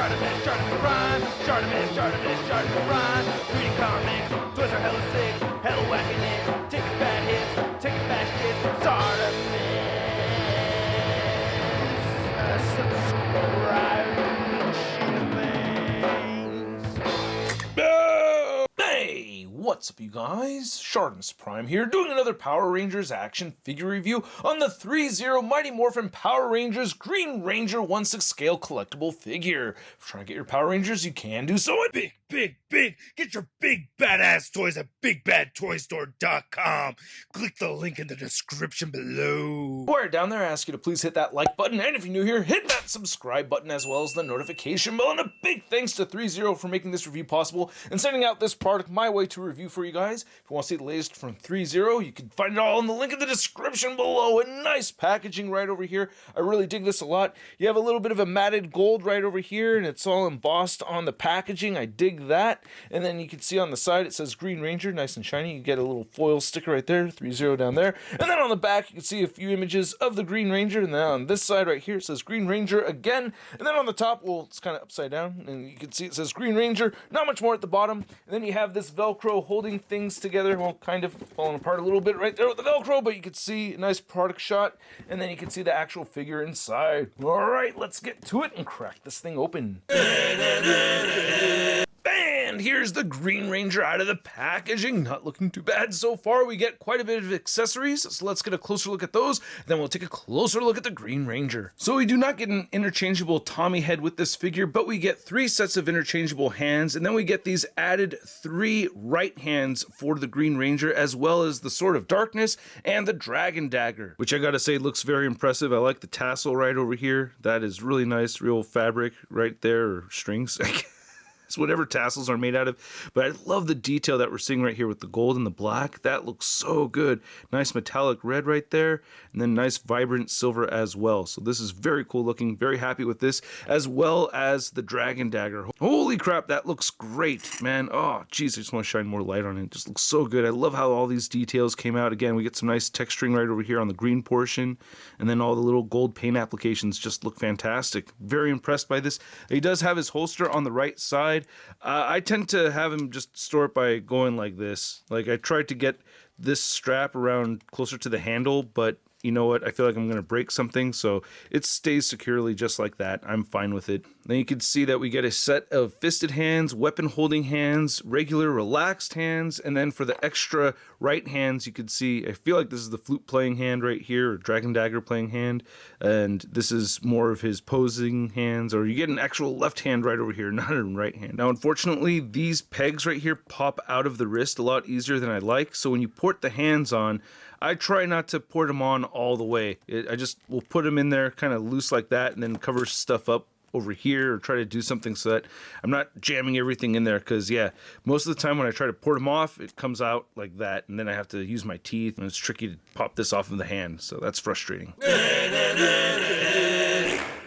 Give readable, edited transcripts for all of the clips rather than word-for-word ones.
ShartimusPrime, ShartimusPrime. Reading comics, toys are hella sick, hella whacking it. Taking bad hits, taking bad shit. Subscribe. Hey, what's up you guys? ShartimusPrime here, doing another Power Rangers action figure review on the ThreeZero Mighty Morphin Power Rangers Green Ranger 1/6 scale collectible figure. If you're trying to get your Power Rangers, you can do so at Big. Get your big badass toys at BigBadToyStore.com. Click the link in the description below. While you're down there, I ask you to please hit that like button, and if you're new here, hit that subscribe button as well as the notification bell. And a big thanks to ThreeZero for making this review possible and sending out this product my way to review for you guys. If you want to see the latest from ThreeZero, you can find it all in the link in the description below. And nice packaging right over here. I really dig this a lot. You have a little bit of a matted gold right over here, and it's all embossed on the packaging. I dig that. And then you can see on the side it says Green Ranger, nice and shiny. You get a little foil sticker right there, ThreeZero down there. And then on the back you can see a few images of the Green Ranger. And then on this side right here it says Green Ranger again. And then on the top, well, it's kind of upside down, and you can see it says Green Ranger. Not much more at the bottom. And then you have this Velcro holding things together. Well, kind of falling apart a little bit right there with the Velcro, but you can see a nice product shot. And then you can see the actual figure inside. All right, let's get to it and crack this thing open. And here's the Green Ranger out of the packaging. Not looking too bad so far. We get quite a bit of accessories, so let's get a closer look at those. Then we'll take a closer look at the Green Ranger. So we do not get an interchangeable Tommy head with this figure, but we get 3 sets of interchangeable hands, and then we get these added 3 right hands for the Green Ranger, as well as the Sword of Darkness and the Dragon Dagger, which I gotta say looks very impressive. I like the tassel right over here. That is really nice, real fabric right there, or strings. Whatever tassels are made out of, but I love the detail that we're seeing right here with the gold and the black. That looks so good. Nice metallic red right there, and then nice vibrant silver as well. So this is very cool looking. Very happy with this, as well as the Dragon Dagger. Holy crap, that looks great, man. Oh geez, I just want to shine more light on it. It just looks so good. I love how all these details came out. Again, we get some nice texturing right over here on the green portion, and then all the little gold paint applications just look fantastic. Very impressed by this. He does have his holster on the right side. I tend to have him just store it by going like this. Like, I tried to get this strap around closer to the handle, but you know what? I feel like I'm going to break something, so it stays securely just like that. I'm fine with it. Then you can see that we get a set of fisted hands, weapon holding hands, regular relaxed hands, and then for the extra right hands, you can see, I feel like this is the flute playing hand right here, or Dragon Dagger playing hand, and this is more of his posing hands, or you get an actual left hand right over here, not a right hand. Now, unfortunately, these pegs right here pop out of the wrist a lot easier than I like, so when you port the hands on, I try not to port them on all the way. I just will put them in there kind of loose like that, and then cover stuff up over here, or try to do something so that I'm not jamming everything in there, because yeah, most of the time when I try to port them off, it comes out like that, and then I have to use my teeth, and it's tricky to pop this off of the hand, so that's frustrating.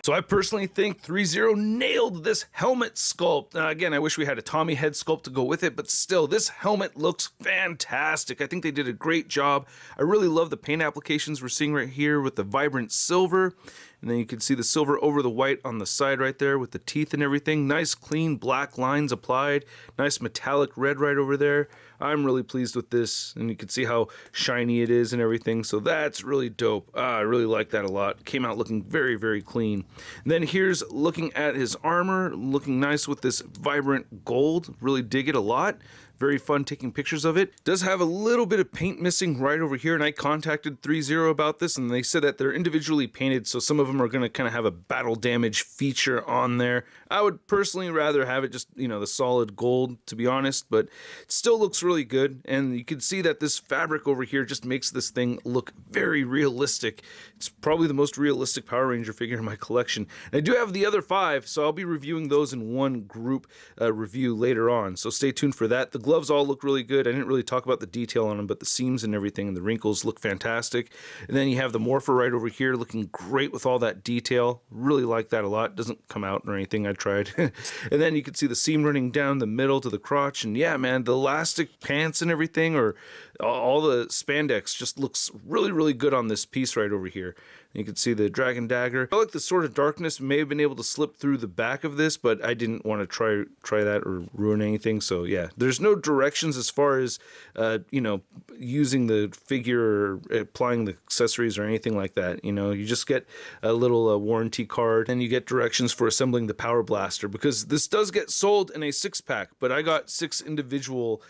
So I personally think ThreeZero nailed this helmet sculpt. Again, I wish we had a Tommy head sculpt to go with it, but still, this helmet looks fantastic. I think they did a great job. I really love the paint applications we're seeing right here with the vibrant silver. And then you can see the silver over the white on the side right there with the teeth and everything. Nice clean black lines applied. Nice metallic red right over there. I'm really pleased with this, and you can see how shiny it is and everything, so that's really dope. I really like that a lot. Came out looking very, very clean. And then here's looking at his armor, looking nice with this vibrant gold. Really dig it a lot. Very fun taking pictures of it. Does have a little bit of paint missing right over here, and I contacted ThreeZero about this, and they said that they're individually painted, so some of them are going to kind of have a battle damage feature on there. I would personally rather have it just, you know, the solid gold, to be honest, but it still looks really good, and you can see that this fabric over here just makes this thing look very realistic. It's probably the most realistic Power Ranger figure in my collection. And I do have the other 5, so I'll be reviewing those in one group review later on, so stay tuned for that. The gloves all look really good. I didn't really talk about the detail on them, but the seams and everything and the wrinkles look fantastic. And then you have the Morpher right over here looking great with all that detail. Really like that a lot. Doesn't come out or anything. I tried. And then you can see the seam running down the middle to the crotch. And yeah, man, the elastic pants and everything, or all the spandex just looks really, really good on this piece right over here. You can see the dragon dagger. I feel like the Sword of Darkness may have been able to slip through the back of this, but I didn't want to try that or ruin anything. So yeah, there's no directions as far as you know, using the figure or applying the accessories or anything like that. You know, you just get a little warranty card, and you get directions for assembling the power blaster, because this does get sold in a 6-pack, but I got 6 individual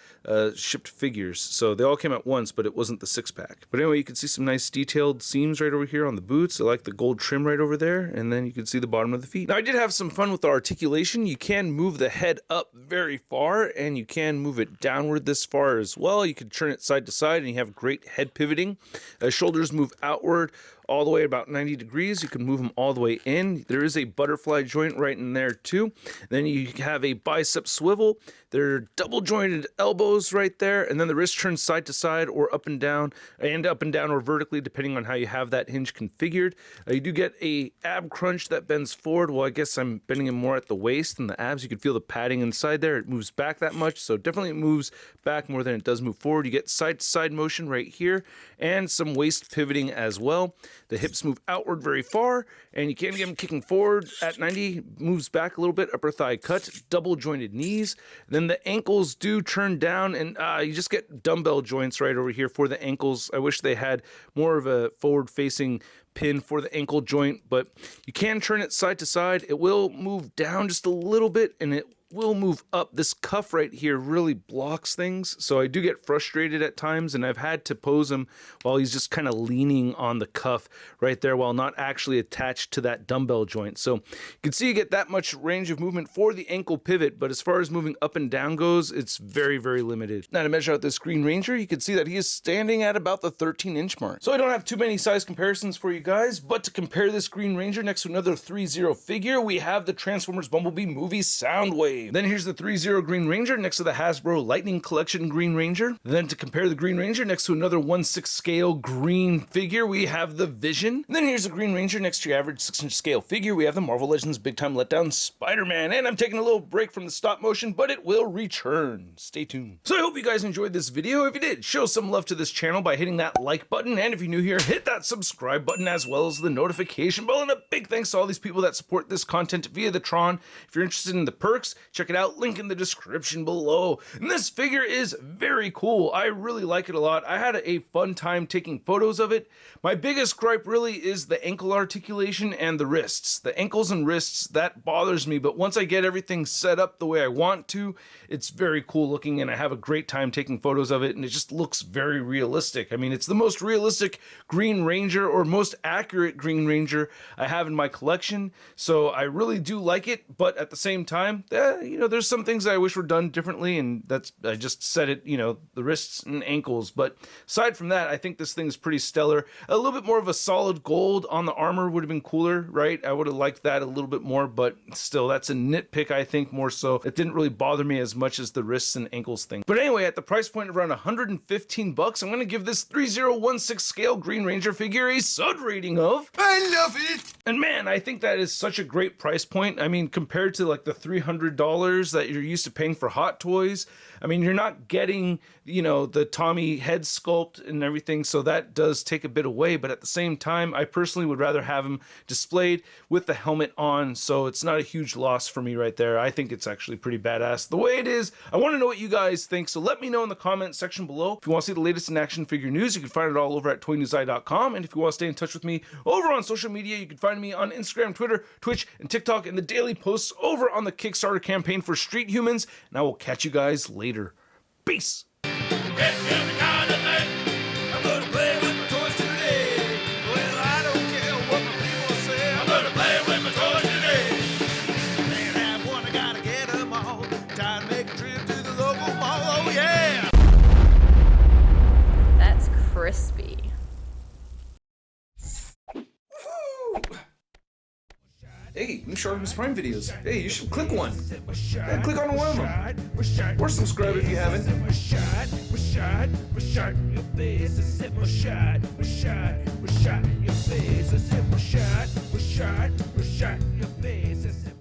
shipped figures, so they all came at once, but it wasn't the 6-pack. But anyway, you can see some nice detailed seams right over here on the boots. I like the gold trim right over there, and then you can see the bottom of the feet. Now, I did have some fun with the articulation. You can move the head up very far, and you can move it downward this far as well. You can turn it side to side, and you have great head pivoting. Shoulders move outward all the way about 90 degrees. You can move them all the way in. There is a butterfly joint right in there too. Then you have a bicep swivel. There are double jointed elbows right there, and then the wrist turns side to side or up and down or vertically, depending on how you have that hinge configured. You do get a ab crunch that bends forward. Well, I guess I'm bending it more at the waist than the abs. You can feel the padding inside there. It moves back that much, so definitely it moves back more than it does move forward. You get side to side motion right here, and some waist pivoting as well. The hips move outward very far, and you can't get them kicking forward at 90. Moves back a little bit, upper thigh cut, double jointed knees. Then the ankles do turn down, and you just get dumbbell joints right over here for the ankles. I wish they had more of a forward facing pin for the ankle joint, but you can turn it side to side. It will move down just a little bit, and it will move up. This cuff right here really blocks things, so I do get frustrated at times, and I've had to pose him while he's just kind of leaning on the cuff right there while not actually attached to that dumbbell joint. So you can see you get that much range of movement for the ankle pivot, but as far as moving up and down goes, it's very, very limited. Now, to measure out this Green Ranger, you can see that he is standing at about the 13-inch mark. So I don't have too many size comparisons for you guys, but to compare this Green Ranger next to another ThreeZero figure, we have the Transformers Bumblebee movie Soundwave. Then here's the ThreeZero Green Ranger next to the Hasbro Lightning Collection Green Ranger. Then to compare the Green Ranger next to another 1/6 scale green figure, we have the Vision. And then here's the Green Ranger next to your average 6-inch scale figure. We have the Marvel Legends Big Time Letdown Spider-Man. And I'm taking a little break from the stop motion, but it will return. Stay tuned. So I hope you guys enjoyed this video. If you did, show some love to this channel by hitting that like button. And if you're new here, hit that subscribe button as well as the notification bell. And a big thanks to all these people that support this content via the Tron. If you're interested in the perks, check it out. Link in the description below. And this figure is very cool. I really like it a lot. I had a fun time taking photos of it. My biggest gripe really is the ankle articulation and the wrists. The ankles and wrists, that bothers me, but once I get everything set up the way I want to, it's very cool looking, and I have a great time taking photos of it, and it just looks very realistic. I mean, it's the most realistic Green Ranger, or most accurate Green Ranger I have in my collection, so I really do like it, but at the same time, you know, there's some things I wish were done differently, and that's, I just said it, you know, the wrists and ankles, but aside from that, I think this thing's pretty stellar. A little bit more of a solid gold on the armor would have been cooler, right? I would have liked that a little bit more, but still, that's a nitpick, I think, more so. It didn't really bother me as much as the wrists and ankles thing. But anyway, at the price point of around 115 bucks, I'm gonna give this 3016 scale Green Ranger figure a SUD rating of, I love it! and man, I think that is such a great price point. I mean, compared to like the $300 that you're used to paying for Hot Toys, I mean, you're not getting, you know, the Tommy head sculpt and everything, so that does take a bit away, but at the same time, I personally would rather have him displayed with the helmet on, so it's not a huge loss for me right there. I think it's actually pretty badass the way it is. I want to know what you guys think, so let me know in the comment section below. If you want to see the latest in action figure news, you can find it all over at toynewseye.com, and if you want to stay in touch with me over on social media, you can find me on Instagram, Twitter, Twitch, and TikTok, and the daily posts over on the Kickstarter campaign for Street Humans, and I will catch you guys later. Peace! That's crispy. Hey, new ShartimusPrime videos. Hey, you should click one. Yeah, click on one of them. Or subscribe if you haven't. Your face.